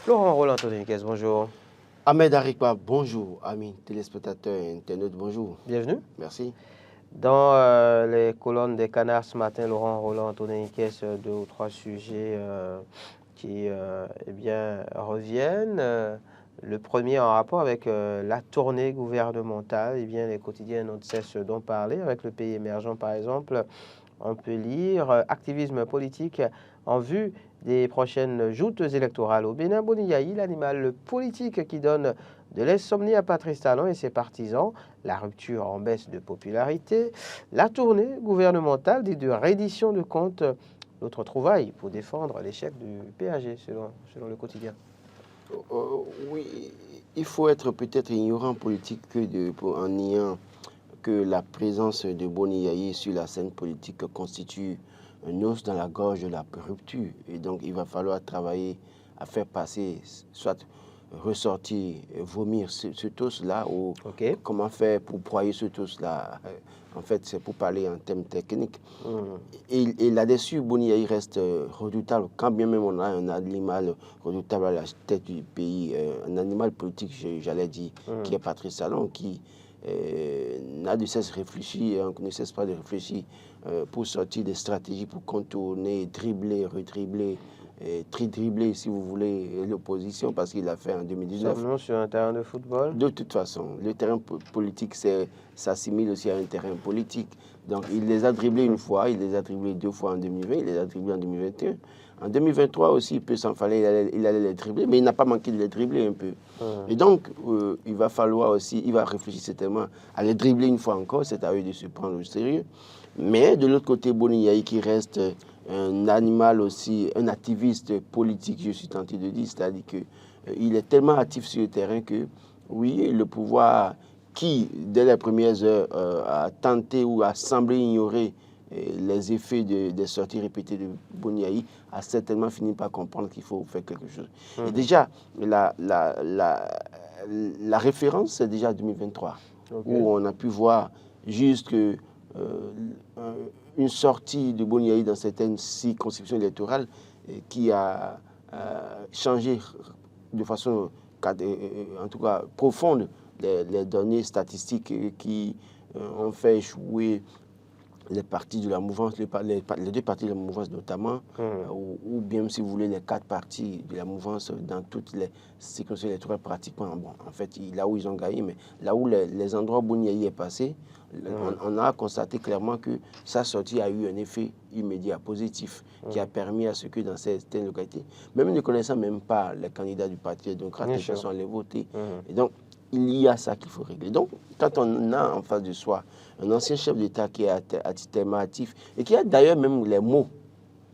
Laurent Roland Antoninquez, bonjour. Ahmed Arikba, bonjour. Amis téléspectateurs et internautes, bonjour. Bienvenue. Merci. Dans les colonnes des canards ce matin, Laurent Roland Antoninquez, deux ou trois sujets qui reviennent. Le premier en rapport avec la tournée gouvernementale. Les quotidiens n'ont de cesse d'en parler. Avec le pays émergent, par exemple, on peut lire activisme politique en vue des prochaines joutes électorales au Bénin. Boni Yayi, l'animal politique qui donne de l'insomnie à Patrice Talon et ses partisans, la rupture en baisse de popularité, la tournée gouvernementale dit de reddition de comptes, l'autre trouvaille pour défendre l'échec du PAG selon le quotidien. Oui, il faut être peut-être ignorant politique en niant que la présence de Boni Yayi sur la scène politique constitue un os dans la gorge de la rupture. Et donc, il va falloir travailler à faire passer, soit ressortir, vomir ce os-là, ou comment faire pour broyer ce os-là. En fait, c'est pour parler en termes techniques. Et là-dessus, Boni Yayi reste redoutable, quand bien même on a un animal redoutable à la tête du pays, un animal politique, j'allais dire, qui est Patrice Talon, qui n'a de cesse réfléchir, on ne cesse pas de réfléchir pour sortir des stratégies pour contourner, dribbler, redribbler, tri-dribbler si vous voulez l'opposition, parce qu'il l'a fait en 2019. Sommes-nous sur un terrain de football? De toute façon, le terrain politique s'assimile aussi à un terrain politique. Donc il les a dribblés une fois, il les a dribblés deux fois en 2020, il les a dribblés en 2021. En 2023 aussi, il peut s'en fallait, il allait les dribbler, mais il n'a pas manqué de les dribbler un peu. Et donc, il va falloir aussi, il va réfléchir certainement à les dribbler une fois encore, c'est à eux de se prendre au sérieux. Mais de l'autre côté, Boni Yayi qui reste un animal aussi, un activiste politique, je suis tenté de dire, c'est-à-dire qu'il est tellement actif sur le terrain que, oui, le pouvoir qui, dès les premières heures, a tenté ou a semblé ignorer les effets des sorties répétées de Boni Yayi, a certainement fini par comprendre qu'il faut faire quelque chose. Et déjà, la référence, c'est déjà 2023, où on a pu voir juste que une sortie de Boni Yayi dans certaines circonscriptions électorales qui a changé de façon, en tout cas, profonde les données statistiques qui ont fait échouer les partis de la mouvance, les deux partis de la mouvance notamment, ou bien, si vous voulez, les quatre partis de la mouvance dans toutes les circonscriptions électorales pratiquement. Bon, en fait, là où ils ont gagné, mais là où les endroits où Boni Yayi est passé, on a constaté clairement que sa sortie a eu un effet immédiat positif qui a permis à ce que dans certaines localités, même ne connaissant même pas les candidats du Parti démocrate, les gens sont allés voter. Et donc, il y a ça qu'il faut régler. Donc, quand on a en face de soi un ancien chef d'État qui est tellement actif et qui a d'ailleurs même les mots,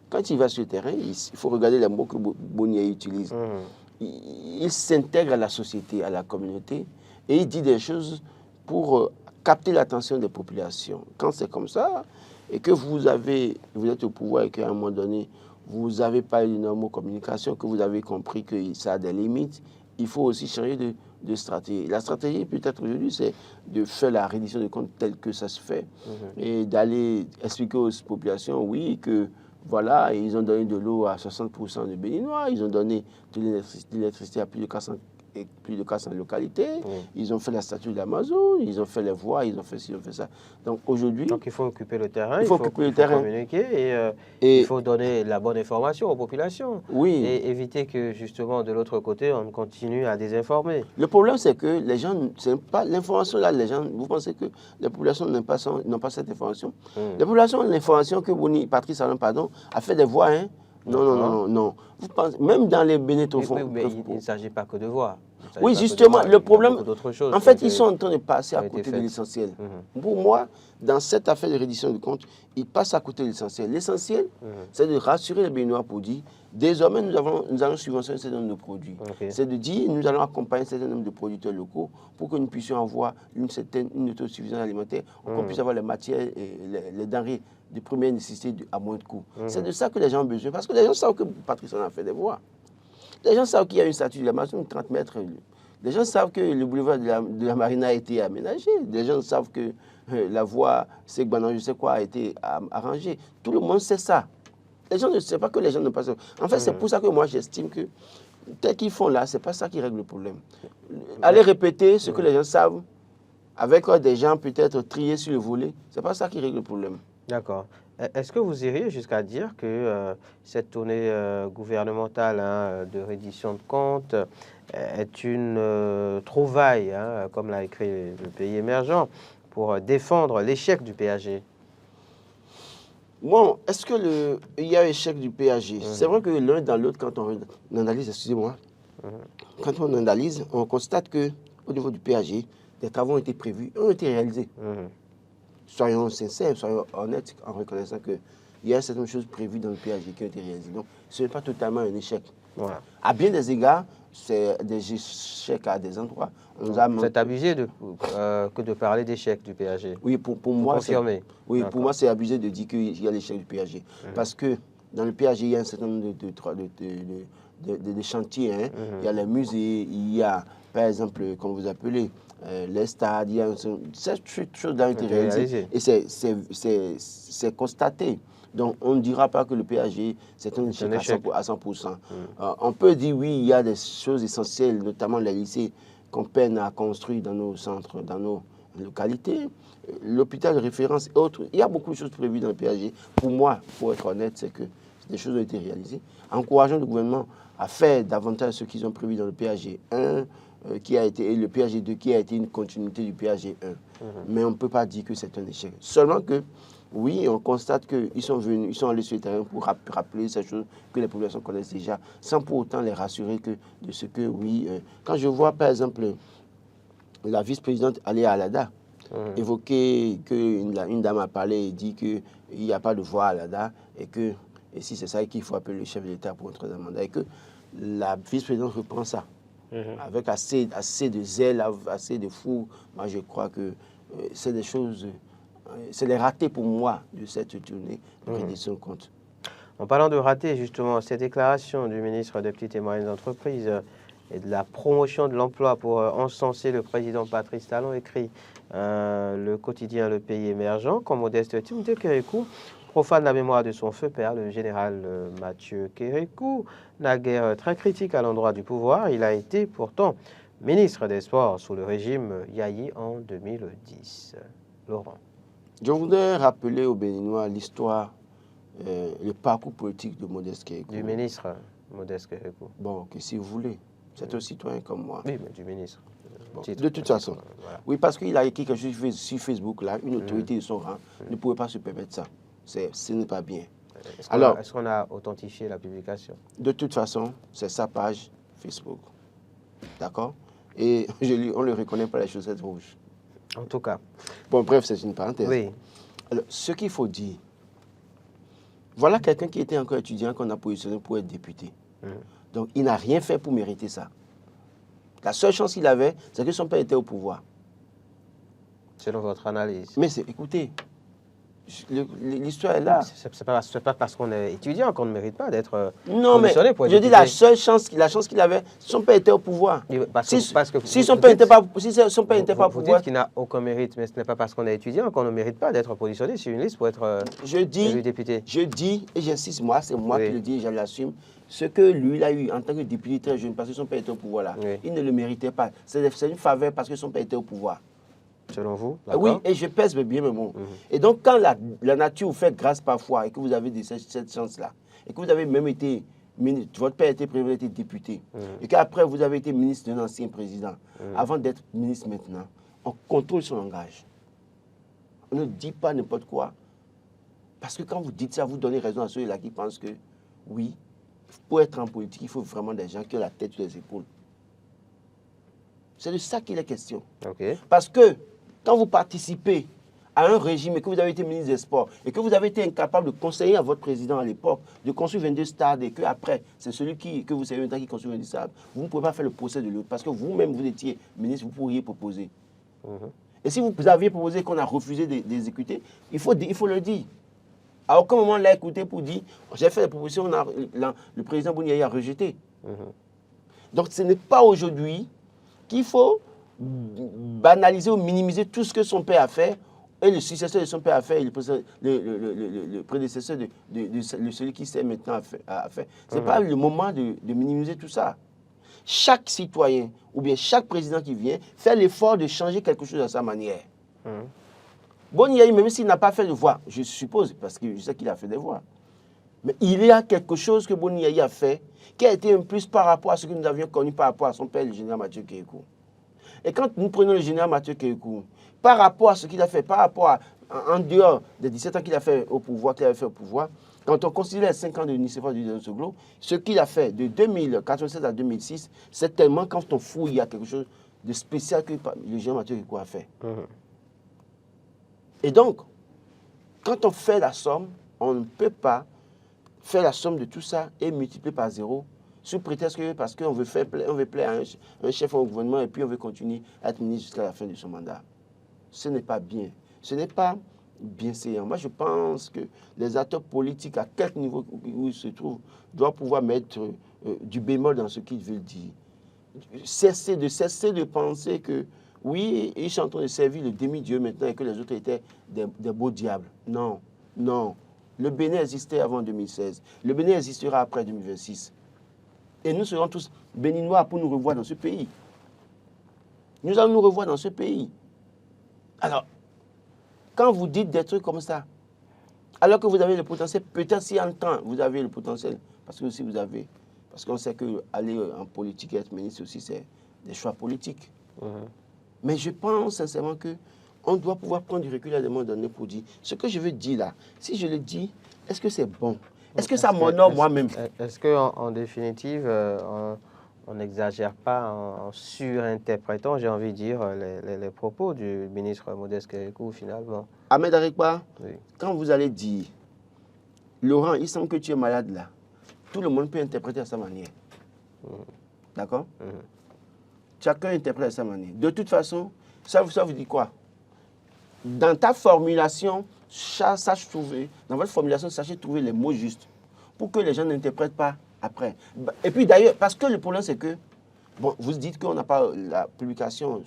quand il va sur le terrain, il faut regarder les mots que Boni Yayi utilise. Il s'intègre à la société, à la communauté, et il dit des choses pour capter l'attention des populations. Quand c'est comme ça, et que vous êtes au pouvoir et qu'à un moment donné, vous n'avez pas une norme de communication, que vous avez compris que ça a des limites, il faut aussi changer de stratégie. La stratégie, peut-être aujourd'hui, c'est de faire la reddition de comptes telle que ça se fait et d'aller expliquer aux populations, oui, que voilà, ils ont donné de l'eau à 60% de Béninois, ils ont donné de l'électricité à plus de 400 localités, ils ont fait la statue de l'Amazon, ils ont fait les voies, ils ont fait ci, ils ont fait ça. Donc aujourd'hui... Donc il faut occuper le terrain, il faut communiquer et il faut donner la bonne information aux populations. Oui. Et éviter que justement de l'autre côté, on continue à désinformer. Le problème c'est que les gens, c'est pas l'information là, les gens, vous pensez que les populations n'ont pas cette information. Les populations ont l'information que Patrice Talon, a fait des voies, hein. Non. Vous pensez, même dans les bénétophons. Mais il ne s'agit pas que de voix. Oui, justement, le problème, en fait, ils sont en train de passer à côté de l'essentiel. Pour moi, dans cette affaire de reddition de comptes, ils passent à côté de l'essentiel. L'essentiel, c'est de rassurer les Béninois pour dire, désormais, nous allons subventionner un certain nombre de produits. C'est de dire, nous allons accompagner un certain nombre de producteurs locaux pour que nous puissions avoir une autosuffisance alimentaire, qu'on puisse avoir les matières, les denrées de première nécessité à moins de coût. C'est de ça que les gens ont besoin, parce que les gens savent que Patrice Talon a fait des voies. Les gens savent qu'il y a une statue de l'Amazon de 30 mètres. Les gens savent que le boulevard de la Marina a été aménagé. Les gens savent que la voie Segbanan, je sais quoi, a été arrangée. Tout le monde sait ça. Les gens ne savent pas que les gens ne passent pas. En fait, c'est pour ça que moi, j'estime que tel qu'ils font là, ce n'est pas ça qui règle le problème. Aller répéter ce que les gens savent, avec des gens peut-être triés sur le volet, ce n'est pas ça qui règle le problème. D'accord. Est-ce que vous iriez jusqu'à dire que cette tournée gouvernementale de reddition de comptes est une trouvaille, comme l'a écrit le pays émergent, pour défendre l'échec du PAG? Bon, est-ce qu'il y a échec du PAG? C'est vrai que l'un dans l'autre, quand on analyse, excusez-moi, quand on analyse, on constate qu'au niveau du PAG, des travaux ont été prévus, ont été réalisés. Soyons sincères, soyons honnêtes en reconnaissant qu'il y a certaines choses prévues dans le PAG qui ont été réalisées. Donc, ce n'est pas totalement un échec. Voilà. À bien des égards, c'est des échecs à des endroits. C'est abusé que de parler d'échec du PAG. Oui, pour moi, c'est abusé de dire qu'il y a l'échec du PAG. Parce que dans le PAG, il y a un certain nombre de chantiers. Il y a les musées, il y a, par exemple, comme vous appelez, les stades, il y a cette chose qui a été réalisée. Et c'est constaté. Donc, on ne dira pas que le PAG, c'est un échec à 100%. On peut dire, oui, il y a des choses essentielles, notamment les lycées, qu'on peine à construire dans nos centres, dans nos localités. L'hôpital de référence et autres. Il y a beaucoup de choses prévues dans le PAG. Pour moi, pour être honnête, c'est que des choses ont été réalisées. Encourageons le gouvernement à faire davantage ce qu'ils ont prévu dans le PAG 1, et le PAG 2, qui a été une continuité du PAG 1. Mais on ne peut pas dire que c'est un échec. Seulement que, oui, on constate qu'ils sont venus, ils sont allés sur le terrain pour rappeler ces choses que les populations connaissent déjà, sans pour autant les rassurer de ce que, oui, quand je vois, par exemple, la vice-présidente Aléa Alada évoquer qu'une dame a parlé et dit qu'il n'y a pas de voix à Alada et si c'est ça qu'il faut appeler le chef de l'État pour un troisième mandat, et que la vice-présidente reprend ça avec assez de zèle, assez de fou. Moi, je crois que c'est des choses... C'est les ratés pour moi de cette tournée de reddition de comptes. En parlant de ratés, justement, cette déclaration du ministre des Petites et Moyennes Entreprises et de la promotion de l'emploi pour encenser le président Patrice Talon, écrit le quotidien Le Pays Émergent, quand Modeste Timothée Kérékou profane la mémoire de son feu père, le général Mathieu Kérékou, naguère très critique à l'endroit du pouvoir. Il a été pourtant ministre des Sports sous le régime Yahi en 2010. Laurent. Je voudrais rappeler aux Béninois l'histoire, le parcours politique de Modeste Kérékou. Du ministre Modeste Kérékou. Bon, que si vous voulez, c'est un citoyen comme moi. Oui, mais du ministre. Bon, de toute façon. Voilà. Oui, parce qu'il a écrit quelque chose sur Facebook, là, une autorité de son rang ne pouvait pas se permettre ça. Ce n'est pas bien. Est-ce qu'on a authentifié la publication? De toute façon, c'est sa page Facebook. D'accord? Et on le reconnaît par les chaussettes rouges. En tout cas. Bon, bref, c'est une parenthèse. Oui. Alors, ce qu'il faut dire, voilà quelqu'un qui était encore étudiant qu'on a positionné pour être député. Donc, il n'a rien fait pour mériter ça. La seule chance qu'il avait, c'est que son père était au pouvoir. Selon votre analyse. Mais écoutez, l'histoire est là. C'est pas parce qu'on est étudiant qu'on ne mérite pas d'être non, mais je dis la chance qu'il avait, son père était au pouvoir. Si son père n'était pas au pouvoir... Vous dites qu'il n'a aucun mérite, mais ce n'est pas parce qu'on est étudiant qu'on ne mérite pas d'être positionné sur une liste pour être élu député. Je dis, et j'insiste, c'est moi qui le dis, je l'assume, ce que lui, il a eu en tant que député très jeune, parce que son père était au pouvoir là, il ne le méritait pas. C'est une faveur parce que son père était au pouvoir. Selon vous? Oui, et je pèse bien mes mots. Et donc, quand la nature vous fait grâce parfois et que vous avez cette chance-là, et que vous avez même été ministre, votre père était président, était député, et qu'après vous avez été ministre d'un ancien président, avant d'être ministre maintenant, on contrôle son langage. On ne dit pas n'importe quoi. Parce que quand vous dites ça, vous donnez raison à ceux-là qui pensent que, oui, pour être en politique, il faut vraiment des gens qui ont la tête sur les épaules. C'est de ça qu'il est question. Parce que, quand vous participez à un régime et que vous avez été ministre des Sports et que vous avez été incapable de conseiller à votre président à l'époque de construire 22 stades et qu'après, c'est celui que vous savez maintenant qui construit 22 stades, vous ne pouvez pas faire le procès de l'autre parce que vous-même, vous étiez ministre, vous pourriez proposer. Et si vous aviez proposé qu'on a refusé d'exécuter, il faut le dire. À aucun moment, on l'a écouté pour dire j'ai fait la proposition, le président Bouniaï a rejeté. Donc, ce n'est pas aujourd'hui qu'il faut banaliser ou minimiser tout ce que son père a fait et le successeur de son père a fait et le prédécesseur de celui qui sait maintenant a fait. Ce n'est pas le moment de minimiser tout ça. chaque citoyen ou bien chaque président qui vient fait l'effort de changer quelque chose à sa manière. Boni Yayi, même s'il n'a pas fait de voix, je suppose, parce que je sais qu'il a fait des voix, mais il y a quelque chose que Boni Yayi a fait qui a été un plus par rapport à ce que nous avions connu par rapport à son père, le général Mathieu Kékou. Et quand nous prenons le général Mathieu Kékou, par rapport à ce qu'il a fait, par rapport à, en dehors des 17 ans qu'il a fait au pouvoir, quand on considère les 5 ans de Nicéphore de Soglo, ce qu'il a fait de 2096 à 2006, c'est tellement quand on fouille, il y a quelque chose de spécial que le général Mathieu Kékou a fait. Et donc, quand on fait la somme, on ne peut pas faire la somme de tout ça et multiplier par 0 sous prétexte que parce qu'on veut plaire à un chef au gouvernement et puis on veut continuer à être ministre jusqu'à la fin de son mandat. Ce n'est pas bien. Ce n'est pas bienséant. Moi, je pense que les acteurs politiques, à quelque niveau où ils se trouvent, doivent pouvoir mettre du bémol dans ce qu'ils veulent dire. Cesser de penser que, oui, ils sont en train de servir le demi-dieu maintenant et que les autres étaient des beaux diables. Non, non. Le Bénin existait avant 2016. Le Bénin existera après 2026. Et nous serons tous béninois pour nous revoir dans ce pays. Nous allons nous revoir dans ce pays. Alors, quand vous dites des trucs comme ça, alors que vous avez le potentiel, peut-être si en temps vous avez le potentiel, parce que si vous avez, parce qu'on sait qu'aller en politique et être ministre aussi, c'est des choix politiques. Mais je pense sincèrement qu'on doit pouvoir prendre du recul à des moments donnés pour dire, ce que je veux dire là, si je le dis, est-ce que c'est bon? Est-ce que ça m'honore moi-même? Est-ce qu'en définitive, on n'exagère pas en surinterprétant, j'ai envie de dire, les propos du ministre Modeste Kékou finalement? Ahmed Arekpa, Oui. quand vous allez dire, Laurent, il semble que tu es malade là, tout le monde peut interpréter à sa manière. D'accord? Chacun interprète à sa manière. De toute façon, ça vous dit quoi? Dans ta formulation, dans votre formulation, sachez trouver les mots justes pour que les gens n'interprètent pas après. Et puis d'ailleurs, parce que le problème c'est que, bon, vous dites qu'on n'a pas la publication.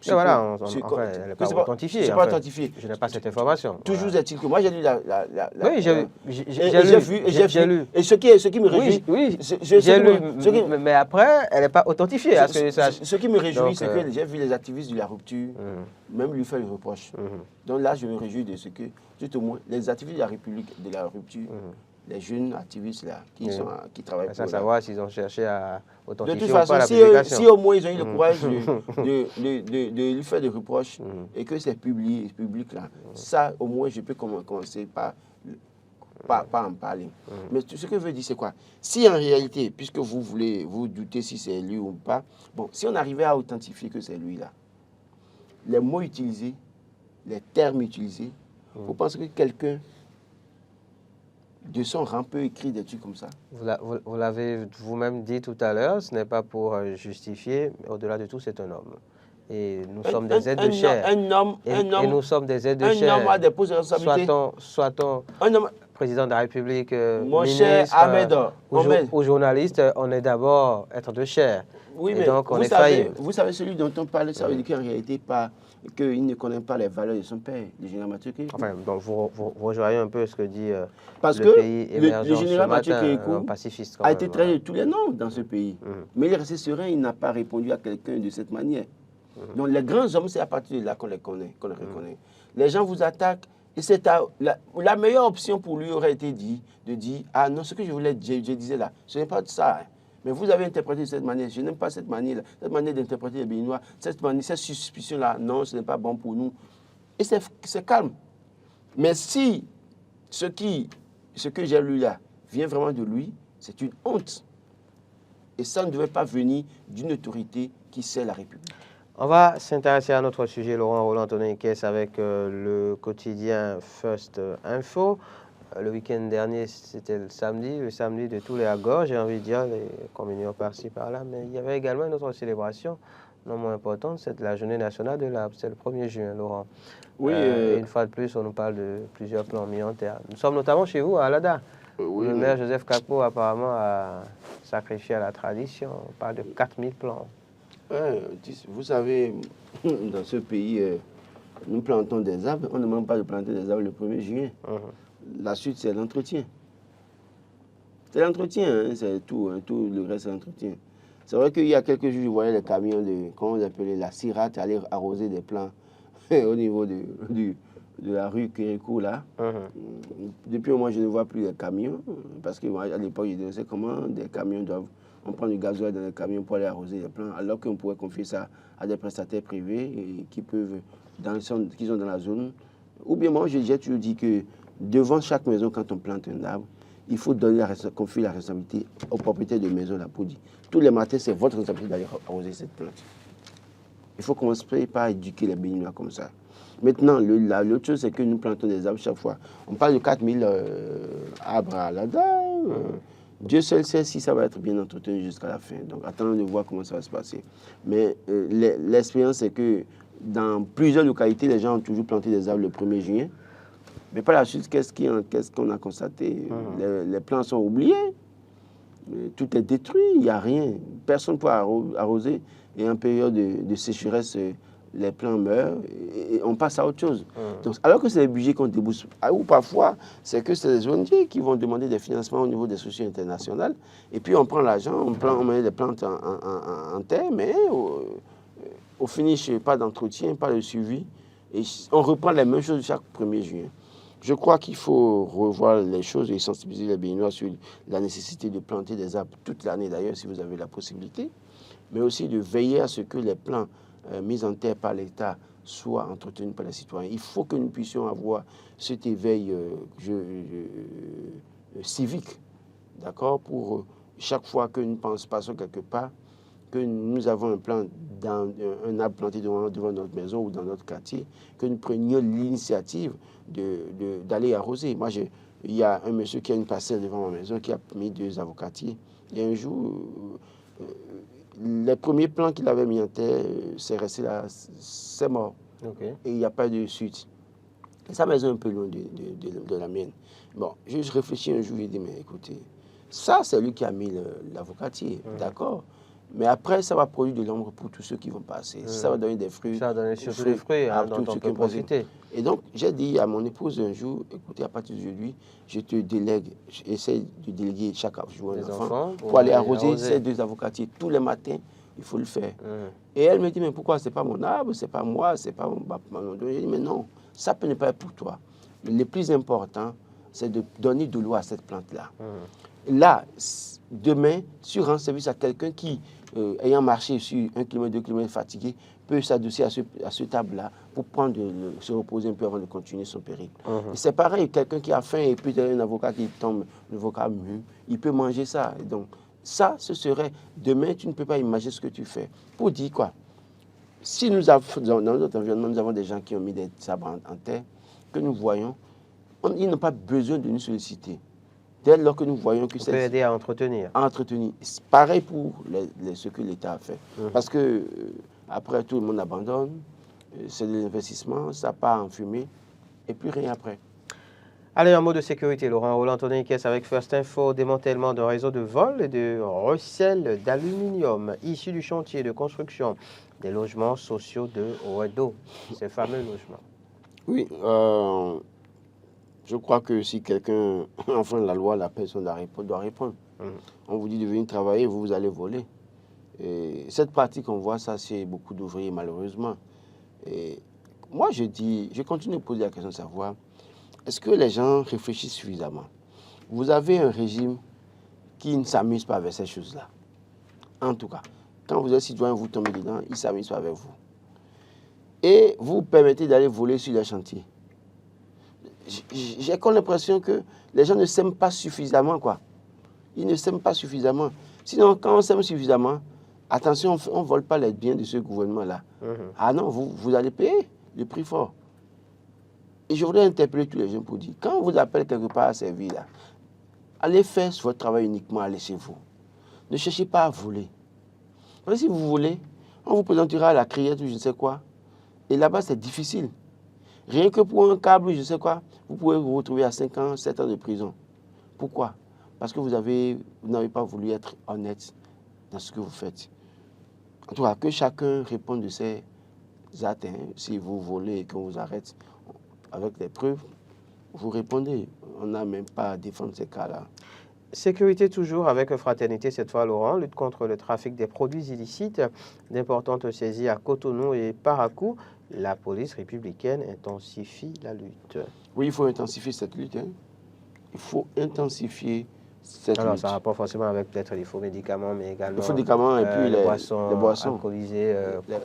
Et voilà, elle n'est pas authentifiée. C'est pas authentifié. Je n'ai pas cette information. Toujours est-il que moi j'ai lu oui, j'ai lu. Et ce qui me réjouit. Oui, j'ai lu. Mais après, elle n'est pas authentifiée. Ce qui me réjouit, c'est que j'ai vu les activistes de la rupture même lui faire le reproche. Donc là, je me réjouis de ce que, tout au moins, les activistes de la République, de la rupture, les jeunes activistes là, qui travaillent pour savoir s'ils ont cherché à authentifier de toute façon, ou pas la publication. Si au moins ils ont eu le courage de lui faire des reproches et que c'est public là, ça au moins je peux commencer par en parler. Mais ce que je veux dire c'est quoi? Si en réalité, puisque vous doutez si c'est lui ou pas, bon, si on arrivait à authentifier que c'est lui là, les mots utilisés, les termes utilisés, vous pensez que quelqu'un de son rang peut écrire des trucs comme ça? Vous l'avez vous-même dit tout à l'heure, ce n'est pas pour justifier, mais au-delà de tout, c'est un homme. Et nous sommes des aides de chair. Un homme. Et nous sommes des aides de chair. Un homme a des postes de responsabilité. Soit-on président de la République, mon ministre, cher Ahmed, ou journaliste, on est d'abord être de chair. Oui, et mais donc on est faillible. Vous savez, celui dont on parle, ça veut dire qu'en réalité, qu'il ne connaît pas les valeurs de son père, le général Mathieu Kékou. Enfin, donc vous rejoignez un peu ce que dit parce le que pays émergent le général Mathieu Kékou pacifiste a été traité de tous les noms dans ce pays. Mais il est resté serein, il n'a pas répondu à quelqu'un de cette manière. Donc les grands hommes, c'est à partir de là qu'on les connaît, qu'on les reconnaît. Les gens vous attaquent, et c'est la meilleure option pour lui aurait été de dire, ah non, ce que je voulais dire, je disais là, ce n'est pas de ça. Hein. Mais vous avez interprété de cette manière, je n'aime pas cette manière-là, cette manière d'interpréter les Béninois, cette suspicion-là, non, ce n'est pas bon pour nous. Et c'est calme. Mais si ce que j'ai lu là vient vraiment de lui, c'est une honte. Et ça ne devait pas venir d'une autorité qui sert la République. On va s'intéresser à notre sujet, Laurent Roland-Antonin Kess, avec le quotidien First Info. Le week-end dernier, c'était le samedi de tous les Agor, j'ai envie de dire, les communions par-ci, par-là. Mais il y avait également une autre célébration, non moins importante, c'est la journée nationale de l'arbre. C'est le 1er juin, Laurent. Oui, une fois de plus, on nous parle de plusieurs plans mis en terre. Nous sommes notamment chez vous, à Alada. Le maire Joseph Kakpo, apparemment, a sacrifié à la tradition. On parle de 4000 plans. Vous savez, dans ce pays, nous plantons des arbres. On ne demande pas de planter des arbres le 1er juillet. La suite, c'est l'entretien. C'est l'entretien, hein, c'est tout, hein, tout le reste, c'est l'entretien. C'est vrai qu'il y a quelques jours, je voyais les camions de, comment on appelait, la CIRAT aller arroser des plants au niveau de la rue Kérékou, là. Depuis au moins, je ne vois plus les camions, parce qu'à l'époque, je disais comment des camions doivent... On prend du gasoil dans les camions pour aller arroser les plants, alors qu'on pourrait confier ça à des prestataires privés qui peuvent, qui sont dans la zone. Ou bien moi, j'ai toujours dit que devant chaque maison, quand on plante un arbre, il faut confier la responsabilité aux propriétaires de maison là, pour dire tous les matins, c'est votre responsabilité d'aller arroser cette plante. Il faut commencer par éduquer les Béninois comme ça. Maintenant, l'autre chose, c'est que nous plantons des arbres chaque fois. On parle de 4000 arbres à l'ADA. Dieu seul sait si ça va être bien entretenu jusqu'à la fin. Donc, attendons de voir comment ça va se passer. Mais l'expérience, c'est que dans plusieurs localités, les gens ont toujours planté des arbres le 1er juin. Mais par la suite, qu'est-ce qu'on a constaté? Les plants sont oubliés. Tout est détruit, il n'y a rien. Personne ne peut arroser. Et en période de sécheresse, les plants meurent et on passe à autre chose. Donc, alors que c'est les budgets qu'on débourse, ou parfois, c'est que c'est les ONG qui vont demander des financements au niveau des sociétés internationales. Et puis on prend l'argent, on met des plantes en terre, mais au finish, pas d'entretien, pas de suivi. Et on reprend les mêmes choses chaque 1er juin. Je crois qu'il faut revoir les choses et sensibiliser les Béninois sur la nécessité de planter des arbres toute l'année d'ailleurs, si vous avez la possibilité, mais aussi de veiller à ce que les plants mis en terre par l'État soient entretenus par les citoyens. Il faut que nous puissions avoir cet éveil civique, d'accord, pour chaque fois que nous passons quelque part, que nous avons un arbre planté devant notre maison ou dans notre quartier, que nous prenions l'initiative d'aller arroser. Moi, il y a un monsieur qui a une parcelle devant ma maison qui a mis 2 avocatiers. Et un jour, les premiers plants qu'il avait mis en terre, c'est resté là, c'est mort. Okay. Et il n'y a pas de suite. Et sa maison est un peu loin de la mienne. Bon, je réfléchis un jour, je dis, mais écoutez, ça, c'est lui qui a mis l'avocatier, d'accord? Mais après, ça va produire de l'ombre pour tous ceux qui vont passer. Ça va donner des fruits. Ça va donner surtout des fruits dont on peut profiter. Et donc, j'ai dit à mon épouse un jour, écoutez, à partir d'aujourd'hui, je te délègue, j'essaie de déléguer chaque jour un enfant pour aller arroser ces 2 avocatiers. Tous les matins, il faut le faire. Et elle me dit, mais pourquoi? C'est pas mon arbre, c'est pas moi, c'est pas mon... J'ai dit, mais non, ça peut ne pas être pour toi. Mais le plus important, c'est de donner de l'eau à cette plante-là. Là, demain, si on rend service à quelqu'un qui, ayant marché sur 1 km, 2 km fatigué, peut s'adosser à ce table-là pour se reposer un peu avant de continuer son périple. C'est pareil, quelqu'un qui a faim et puis un avocat qui tombe, l'avocat mu, il peut manger ça. Et donc, ça, ce serait, demain, tu ne peux pas imaginer ce que tu fais. Pour dire quoi? Si nous avons, dans notre environnement, nous avons des gens qui ont mis des sabres en terre, que nous voyons, ils n'ont pas besoin de nous solliciter. Dès lors que nous voyons que c'est... On peut aider à entretenir. À entretenir. Pareil pour ce que l'État a fait. Parce que après, tout le monde abandonne, c'est de l'investissement, ça part en fumée, et plus rien après. Allez, un mot de sécurité, Laurent. Roland Anthony Caisse avec First Info, démantèlement d'un réseau de vol et de recel d'aluminium issu du chantier de construction des logements sociaux de Ouedo, ces fameux logements. Oui, je crois que si quelqu'un enfreint la loi, la personne doit répondre. On vous dit de venir travailler, vous allez voler. Et cette pratique, on voit ça chez beaucoup d'ouvriers, malheureusement. Et moi, je continue de poser la question de savoir, est-ce que les gens réfléchissent suffisamment? Vous avez un régime qui ne s'amuse pas avec ces choses-là. En tout cas, quand vous êtes citoyen, vous tombez dedans, il ne s'amuse pas avec vous. Et vous permettez d'aller voler sur les chantiers. J'ai comme l'impression que les gens ne s'aiment pas suffisamment, quoi. Ils ne s'aiment pas suffisamment. Sinon, quand on s'aime suffisamment, attention, on ne vole pas les biens de ce gouvernement-là. Ah non, vous allez payer le prix fort. Et je voudrais interpeller tous les gens pour dire, quand on vous appelle quelque part à servir, là, allez faire votre travail uniquement, allez chez vous. Ne cherchez pas à voler. Parce que si vous voulez, on vous présentera à la criette ou je ne sais quoi. Et là-bas, c'est difficile. Rien que pour un câble, je ne sais quoi, vous pouvez vous retrouver à 5 ans, 7 ans de prison. Pourquoi? Parce que vous n'avez pas voulu être honnête dans ce que vous faites. En tout cas, que chacun réponde de ses actes. Si vous volez et qu'on vous arrête avec des preuves, vous répondez. On n'a même pas à défendre ces cas-là. Sécurité toujours avec Fraternité cette fois, Laurent. Lutte contre le trafic des produits illicites. D'importantes saisies à Cotonou et Parakou. La police républicaine intensifie la lutte. Oui, il faut intensifier cette lutte. Hein. Il faut intensifier cette Alors, lutte. ça n'a pas forcément avec peut-être les faux médicaments, mais également Les faux médicaments et puis les boissons alcoolisées,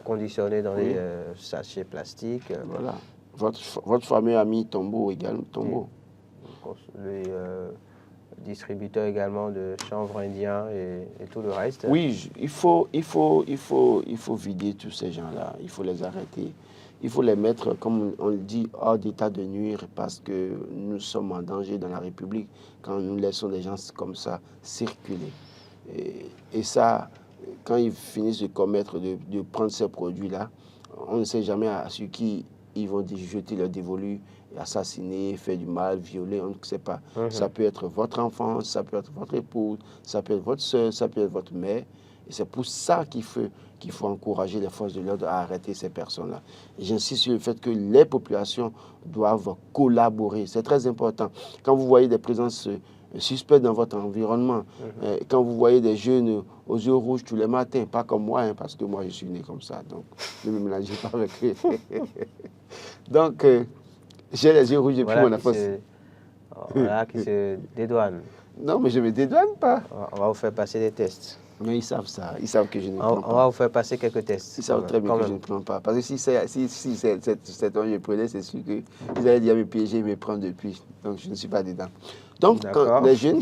conditionnées dans oui. les sachets plastiques. Voilà. Votre fameux ami Tombo également. Tombo. Les distributeurs également de chanvre indien et tout le reste. Oui, il faut vider tous ces gens-là. Il faut les arrêter. Il faut les mettre, comme on le dit, hors d'état de nuire parce que nous sommes en danger dans la République quand nous laissons des gens comme ça circuler. Et ça, quand ils finissent de commettre, de prendre ces produits-là, on ne sait jamais sur qui ils vont jeter leur dévolu, assassiner, faire du mal, violer, on ne sait pas. Ça peut être votre enfant, ça peut être votre épouse, ça peut être votre soeur, ça peut être votre mère. Et c'est pour ça qu'il faut encourager les forces de l'ordre à arrêter ces personnes-là. J'insiste sur le fait que les populations doivent collaborer. C'est très important. Quand vous voyez des présences suspectes dans votre environnement, quand vous voyez des jeunes aux yeux rouges tous les matins, pas comme moi, hein, parce que moi je suis né comme ça, donc ne me mélangez pas avec eux. Donc, j'ai les yeux rouges depuis mon enfance. Voilà, qui se dédouane. Non, mais je ne me dédouane pas. On va vous faire passer des tests. Mais ils savent ça. Ils savent que je ne prends pas. On va vous faire passer quelques tests. Ils savent très bien que je ne prends pas. Parce que si cet homme je prenais, c'est sûr qu'ils allaient dire me piéger et me prendre depuis. Donc, je ne suis pas dedans. Donc, quand les jeunes...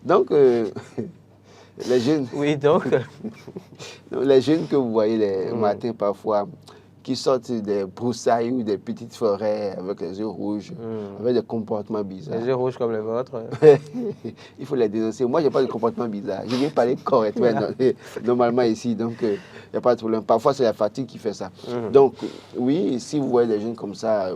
Donc, les jeunes... Oui, donc... les jeunes que vous voyez les matins parfois, qui sortent des broussailles ou des petites forêts avec les yeux rouges, avec des comportements bizarres. Les yeux rouges comme les vôtres. Il faut les dénoncer. Moi, je n'ai pas de comportement bizarre. Je viens parler correctement normalement ici, donc il n'y a pas de problème. Parfois, c'est la fatigue qui fait ça. Donc, oui, si vous voyez des jeunes comme ça,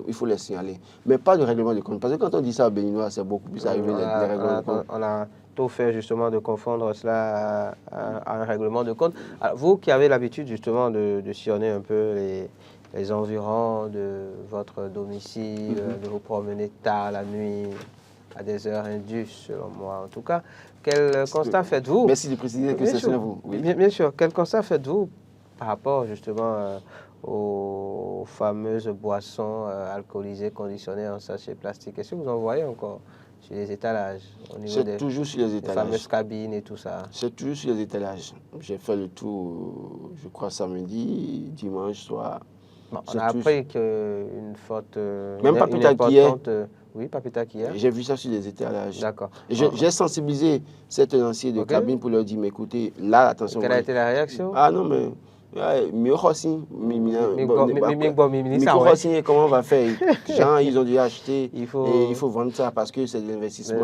il faut les signaler. Mais pas de règlement de compte. Parce que quand on dit ça au Béninois, c'est beaucoup plus arrivé les règlements de compte. On a tout fait justement de confondre cela à un règlement de compte. Alors, vous qui avez l'habitude justement de sillonner un peu les environs de votre domicile, de vous promener tard la nuit, à des heures indues selon moi en tout cas, quel constat faites-vous? Merci de préciser que c'est selon vous. Oui. Bien sûr, quel constat faites-vous par rapport justement aux fameuses boissons alcoolisées conditionnées en sachet plastique? Est-ce que vous en voyez encore sur les étalages, au niveau des fameuses cabines et tout ça? C'est toujours sur les étalages. J'ai fait le tour, je crois, samedi, dimanche soir. Bon, on a appris qu'une faute... Même pas plus tard qu'hier. Oui, pas plus tard qu'hier. J'ai vu ça sur les étalages. D'accord. J'ai sensibilisé cet tenancier de cabine pour leur dire, mais écoutez, là, attention. Quelle a été la réaction? Ah non, mais... Comment on va faire? Les gens, ils ont dû acheter il faut vendre ça parce que c'est de l'investissement.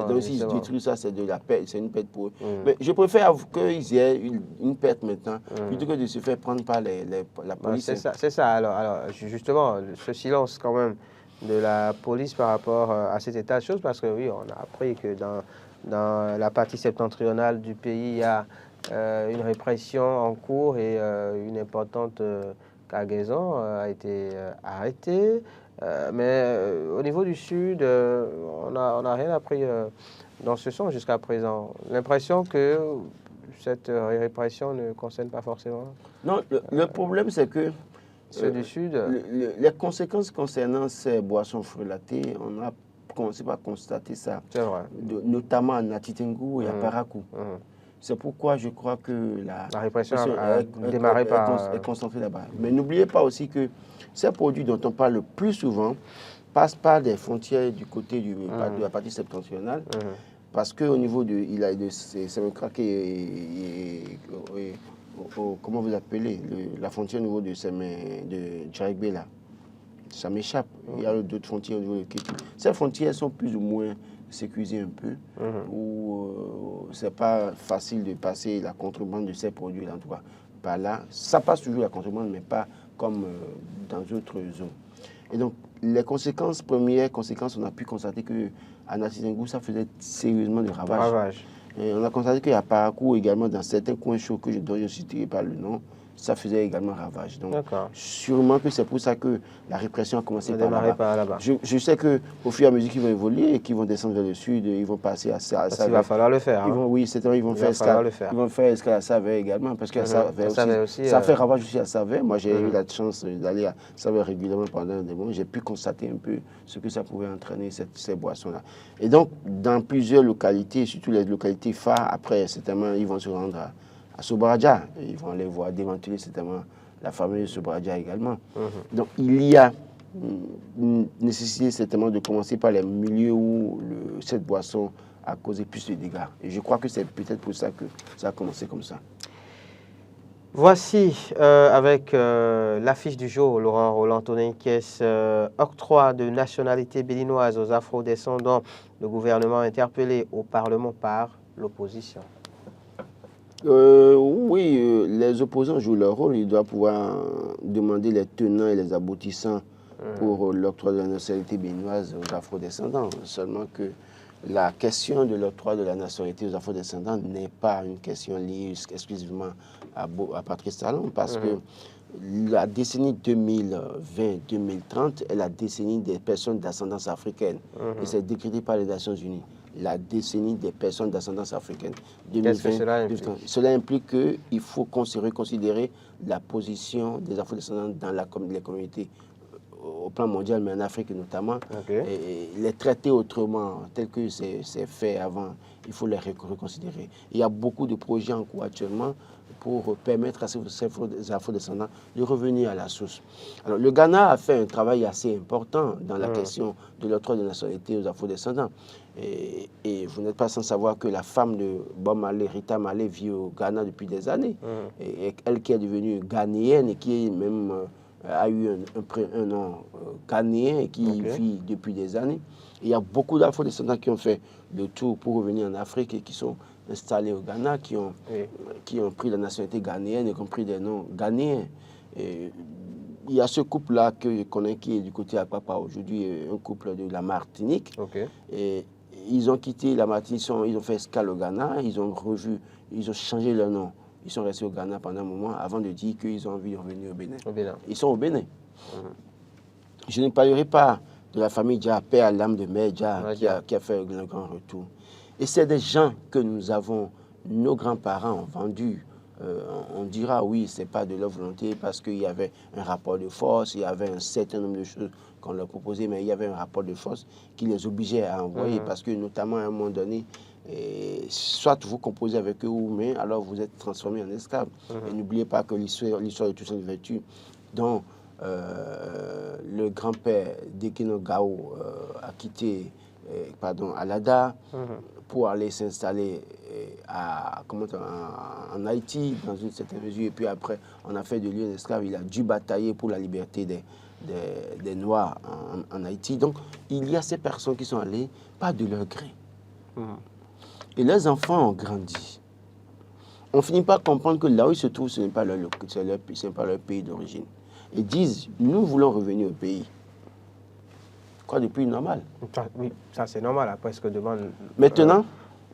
Donc, s'ils détruisent ça, c'est de la perte, c'est une perte pour eux. Mais je préfère qu'ils aient une perte maintenant plutôt que de se faire prendre par la police. C'est ça. Alors, justement, ce silence quand même de la police par rapport à cet état de choses, parce que oui, on a appris que dans la partie septentrionale du pays, il y a une répression en cours et une importante cargaison a été arrêtée. Mais au niveau du Sud, on n'a rien appris dans ce sens jusqu'à présent. L'impression que cette répression ne concerne pas forcément. Non, le problème c'est que ceux du Sud. Les conséquences concernant ces boissons frulatées, on a commencé par constater ça. C'est vrai. Notamment à Natitengu et à Parakou. C'est pourquoi je crois que la répression a démarré est concentrée là-bas. Mais n'oubliez pas aussi que ces produits dont on parle le plus souvent passent par des frontières du côté de la partie septentrionale. Parce qu'au niveau de comment vous appelez la frontière au niveau de Djaïgbé là. Ça m'échappe. Il y a d'autres frontières au niveau de Kétou. Ces frontières sont plus ou moins sécurisées un peu, où c'est pas facile de passer la contrebande de ces produits-là, en tout cas. Par là, ça passe toujours la contrebande, mais pas comme dans d'autres zones. Et donc, les premières conséquences, on a pu constater qu'à Natitengu, ça faisait sérieusement de ravages. Et on a constaté qu'à Parakou également, dans certains coins chauds dont je ne citerai pas le nom, ça faisait également ravage. Donc, sûrement que c'est pour ça que la répression a commencé par là-bas. Je sais qu'au fur et à mesure qu'ils vont évoluer et qu'ils vont descendre vers le sud, ils vont passer à ça. Il va falloir le faire. Oui, ils vont faire escale à Savès également, parce qu'à Savès aussi, ça fait ravage aussi à Savès. Moi, j'ai eu la chance d'aller à Savès régulièrement pendant des mois. J'ai pu constater un peu ce que ça pouvait entraîner, ces boissons-là. Et donc, dans plusieurs localités, surtout les localités phares, après, certainement, ils vont se rendre à Sobradja. Ils vont aller voir démanteler certainement la famille de Sobradja également. Donc, il y a une nécessité certainement de commencer par les milieux où cette boisson a causé plus de dégâts. Et je crois que c'est peut-être pour ça que ça a commencé comme ça. Voici, avec l'affiche du jour, Laurent Roland-Antonin Kies, octroi de nationalité béninoise aux afro-descendants, le gouvernement interpellé au Parlement par l'opposition. Oui, les opposants jouent leur rôle. Ils doivent pouvoir demander les tenants et les aboutissants pour l'octroi de la nationalité béninoise aux afro-descendants. Seulement que la question de l'octroi de la nationalité aux afro-descendants n'est pas une question liée exclusivement à Patrice Talon, parce que la décennie 2020-2030 est la décennie des personnes d'ascendance africaine. Et c'est décrété par les Nations Unies. La décennie des personnes d'ascendance africaine. Qu'est-ce que cela implique? Cela implique qu'il faut reconsidérer la position des afro-descendants dans les communautés au plan mondial, mais en Afrique notamment. Et les traiter autrement, tel que c'est fait avant, il faut les reconsidérer. Il y a beaucoup de projets en cours actuellement pour permettre à ces afro-descendants de revenir à la source. Alors, le Ghana a fait un travail assez important dans la question de l'octroi de nationalité aux afro-descendants. Et vous n'êtes pas sans savoir que la femme de Bob Marley, Rita Marley, vit au Ghana depuis des années. Et elle qui est devenue ghanéenne et qui est même a eu un nom ghanéen et qui vit depuis des années. Et il y a beaucoup d'afro-descendants qui ont fait le tour pour revenir en Afrique et qui sont installés au Ghana, qui ont pris la nationalité ghanéenne et qui ont pris des noms ghanéens. Et il y a ce couple-là que je connais qui est du côté à Papa aujourd'hui, un couple de la Martinique. Et ils ont quitté la Martinique, ils ont fait escale au Ghana, ils ont changé leur nom. Ils sont restés au Ghana pendant un moment avant de dire qu'ils ont envie de revenir au Bénin. Ils sont au Bénin. Je ne parlerai pas de la famille Dja, père à l'âme de mère Dja, qui a fait le grand retour. Et c'est des gens que nos grands-parents ont vendus. On dira oui, ce n'est pas de leur volonté parce qu'il y avait un rapport de force, il y avait un certain nombre de choses qu'on leur proposait, mais il y avait un rapport de force qui les obligeait à envoyer parce que notamment à un moment donné, soit vous composez avec eux ou mais alors vous êtes transformés en esclaves. Et n'oubliez pas que l'histoire de Toussaint Louverture, dont le grand-père d'Ekino Gao a quitté Alada pour aller s'installer en Haïti dans une certaine mesure, et puis après on a fait de lui un esclave. Il a dû batailler pour la liberté des Noirs en Haïti. Donc il y a ces personnes qui sont allées pas de leur gré. Et les enfants ont grandi. On finit par comprendre que là où ils se trouvent, ce n'est pas leur pays d'origine. Ils disent, nous voulons revenir au pays. Quoi de plus normal? Oui, ça c'est normal, après ce que demande maintenant,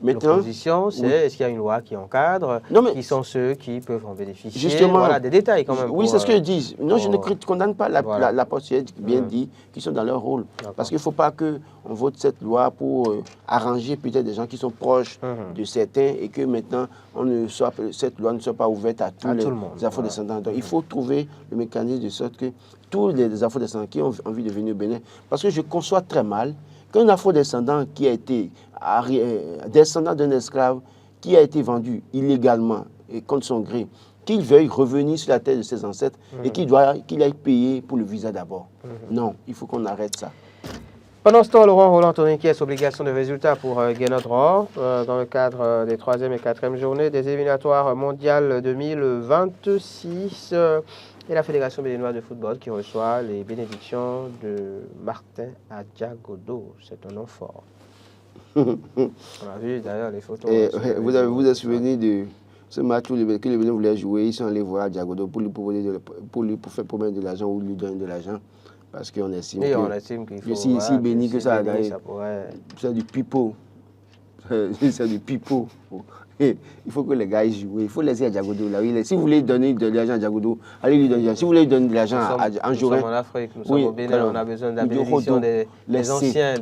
l'opposition, c'est est-ce qu'il y a une loi qui encadre, qui sont ceux qui peuvent en bénéficier? Justement, voilà, des détails quand même. Oui, c'est ce que je dis. Non, je ne condamne pas la posture bien dit, qui sont dans leur rôle. Parce qu'il ne faut pas qu'on vote cette loi pour arranger peut-être des gens qui sont proches de certains et que maintenant cette loi ne soit pas ouverte à tous les afro-descendants. Donc il faut trouver le mécanisme de sorte que tous les afro-descendants qui ont envie de venir au Bénin, parce que je conçois très mal qu'un afro-descendant qui a été descendant d'un esclave qui a été vendu illégalement et contre son gré, qu'il veuille revenir sur la terre de ses ancêtres et qu'il aille payer pour le visa d'abord. Non, il faut qu'on arrête ça. Pendant ce temps, Laurent Roland-Antonin Kies, obligation de résultats pour Guénot-Rohr dans le cadre des 3e et 4e journées des éliminatoires mondiales 2026 et la Fédération béninoise de football qui reçoit les bénédictions de Martin Adjagodo. C'est un nom fort. On a vu d'ailleurs les photos. Vous vous souvenez de ce match où que les Béninois voulaient jouer, ils sont allés voir Adjagodo pour lui faire promettre de l'argent ou lui donner de l'argent. Parce qu'on estime qu'il faut... Si béni que ça a gagné, c'est du pipeau. C'est du pipeau. il faut que les gars aillent jouer. Il faut laisser Adjagodo là où il est. Si vous voulez donner de l'argent à Adjagodo, allez lui donner de l'argent. Si vous voulez donner de l'argent à Anjorin. Nous sommes en Afrique, nous sommes au Bénin, on a besoin de la bénédiction des anciens.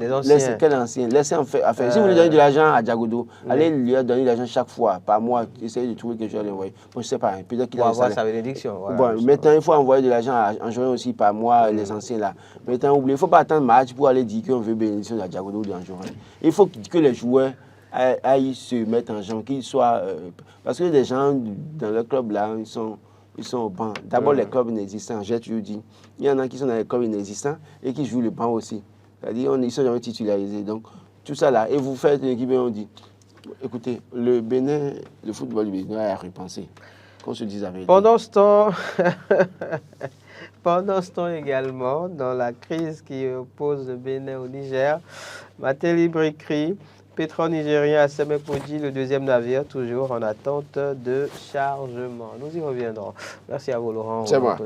Quel ancien? Laissez en faire. Si vous voulez donner de l'argent à Adjagodo, allez lui donner de l'argent chaque fois, par mois. Essayez de trouver quelque chose à lui envoyer. Bon, je ne sais pas, peut-être qu'il a avoir sa bénédiction. Voilà, bon, maintenant, il faut envoyer de l'argent à Anjorin aussi par mois, les anciens là. Maintenant, oubliez, il ne faut pas attendre match pour aller dire qu'on veut bénédiction d'Adjagodo ou d'Anjorin. Il faut que les joueurs aillent se mettre en gens, qu'ils soient... parce que les gens dans le club là, ils sont au banc. D'abord, les clubs inexistants, j'ai toujours dit. Il y en a qui sont dans les clubs inexistants et qui jouent le banc aussi. C'est-à-dire, ils sont jamais titularisés. Donc, tout ça là, et vous faites une équipe et on dit, écoutez, le Bénin, le football du Bénin a à repenser. Qu'on se dise la vérité. Pendant ce temps également, dans la crise qui oppose le Bénin au Niger, Maté Libre écrit Pétro-Nigérien à Semekoudji, le deuxième navire, toujours en attente de chargement. Nous y reviendrons. Merci à vous, Laurent. C'est moi.